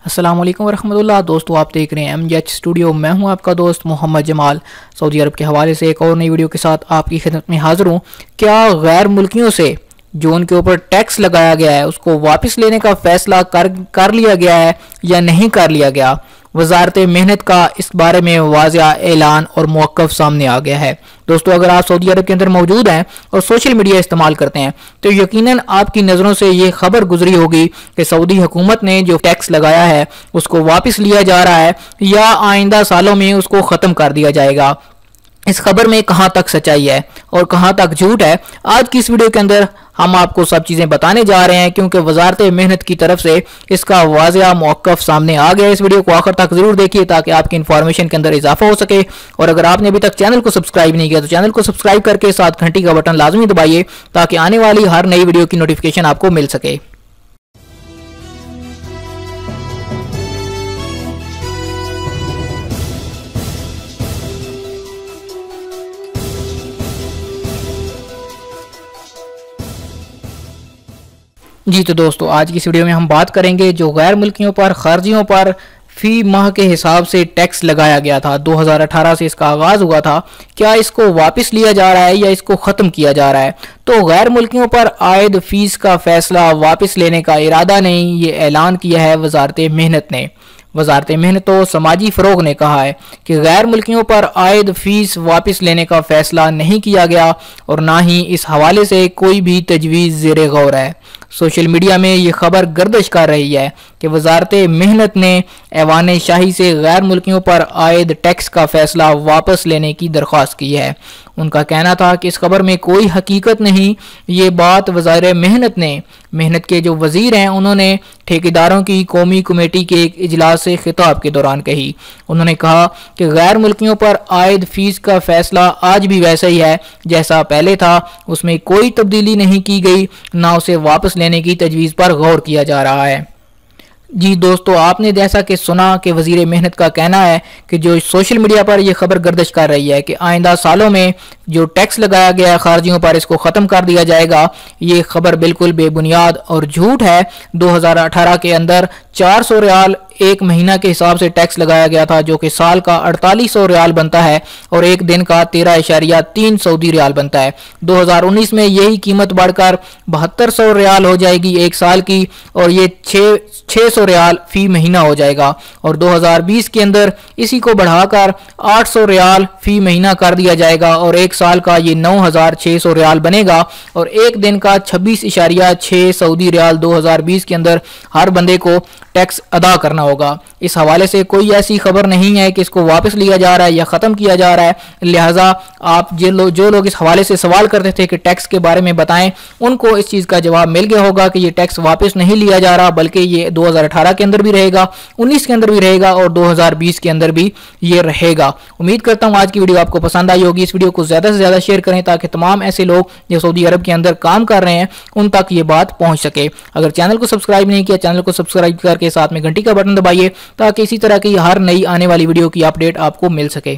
अस्सलाम वालेकुम वरहमतुल्लाह। दोस्तों, आप देख रहे हैं MJH स्टूडियो। मैं हूं आपका दोस्त मोहम्मद जमाल। सऊदी अरब के हवाले से एक और नई वीडियो के साथ आपकी खिदमत में हाजिर हूं। क्या गैर मुल्कियों से जो उनके ऊपर टैक्स लगाया गया है उसको वापस लेने का फैसला कर लिया गया है या नहीं कर लिया गया? वजारत मेहनत का इस बारे में वाज़िया ऐलान और मौक़िफ़ सामने आ गया है। दोस्तों, अगर आप सऊदी अरब के अंदर मौजूद हैं और सोशल मीडिया इस्तेमाल करते हैं तो यकीनन आपकी नज़रों से ये खबर गुजरी होगी कि सऊदी हुकूमत ने जो टैक्स लगाया है उसको वापस लिया जा रहा है या आइंदा सालों में उसको ख़त्म कर दिया जाएगा। इस खबर में कहां तक सच्चाई है और कहां तक झूठ है, आज की इस वीडियो के अंदर हम आपको सब चीज़ें बताने जा रहे हैं, क्योंकि वजारत मेहनत की तरफ से इसका वाज़िया मौक़िफ़ सामने आ गया। इस वीडियो को आखिर तक ज़रूर देखिए ताकि आपकी इन्फॉर्मेशन के अंदर इजाफा हो सके। और अगर आपने अभी तक चैनल को सब्सक्राइब नहीं किया तो चैनल को सब्सक्राइब करके साथ घंटी का बटन लाजमी दबाइए ताकि आने वाली हर नई वीडियो की नोटिफिकेशन आपको मिल सके। जी तो दोस्तों, आज की इस वीडियो में हम बात करेंगे जो गैर मुल्कियों पर खारजियों पर फी माह के हिसाब से टैक्स लगाया गया था। 2018 से इसका आगाज हुआ था। क्या इसको वापस लिया जा रहा है या इसको ख़त्म किया जा रहा है? तो गैर मुल्कियों पर आयद फीस का फैसला वापस लेने का इरादा नहीं, ये ऐलान किया है वजारत मेहनत ने। वजारत मेहनत और समाजी फ़रोग ने कहा है कि गैर मुल्कियों पर आयद फीस वापस लेने का फैसला नहीं किया गया और ना ही इस हवाले से कोई भी तजवीज़ ज़ेरे गौर है। सोशल मीडिया में ये खबर गर्दिश कर रही है कि वजारत मेहनत ने ऐवान शाही से गैर मुल्कियों पर आयद टैक्स का फैसला वापस लेने की दरख्वास्त की है। उनका कहना था कि इस खबर में कोई हकीकत नहीं। ये बात वज़ार मेहनत ने, मेहनत के जो वज़ीर हैं, उन्होंने ठेकेदारों की कौमी कमेटी के एक इजलास से खिताब के दौरान कही। उन्होंने कहा कि गैर मुल्कियों पर आयद फीस का फैसला आज भी वैसा ही है जैसा पहले था, उसमें कोई तब्दीली नहीं की गई, ना उसे वापस लेने की तजवीज़ पर गौर किया जा रहा है। जी दोस्तों, आपने जैसा कि सुना कि वज़ीर मेहनत का कहना है कि जो सोशल मीडिया पर यह खबर गर्दिश कर रही है कि आइंदा सालों में जो टैक्स लगाया गया है खारजियों पर इसको ख़त्म कर दिया जाएगा, ये खबर बिल्कुल बेबुनियाद और झूठ है। 2018 के अंदर 400 रियाल एक महीना के हिसाब से टैक्स लगाया गया था, जो कि साल का 4800 रियाल बनता है और एक दिन का 13.3 सऊदी रियाल बनता है। 2019 में यही कीमत बढ़कर 7200 रियाल हो जाएगी एक साल की और ये 600 रियाल फी महीना हो जाएगा। और 2020 के अंदर इसी को बढ़ाकर 800 रियाल फी महीना कर दिया जाएगा और एक साल का ये 9600 रियाल बनेगा और एक दिन का 26.6 सऊदी रियाल 2020 के अंदर हर बंदे को टैक्स अदा करना होगा। इस हवाले से कोई ऐसी खबर नहीं है कि इसको वापस लिया जा रहा है या ख़त्म किया जा रहा है। लिहाजा आप जो लोग इस हवाले से सवाल करते थे कि टैक्स के बारे में बताएं, उनको इस चीज़ का जवाब मिल गया होगा कि ये टैक्स वापस नहीं लिया जा रहा, बल्कि ये 2018 के अंदर भी रहेगा, 19 के अंदर भी रहेगा और 2020 के अंदर भी ये रहेगा। उम्मीद करता हूँ आज की वीडियो आपको पसंद आई होगी। इस वीडियो को ज़्यादा से ज़्यादा शेयर करें ताकि तमाम ऐसे लोग जो सऊदी अरब के अंदर काम कर रहे हैं उन तक ये बात पहुँच सके। अगर चैनल को सब्सक्राइब नहीं किया, चैनल को सब्सक्राइब करके साथ में घंटी का बटन दबाइए ताकि इसी तरह की हर नई आने वाली वीडियो की अपडेट आपको मिल सके।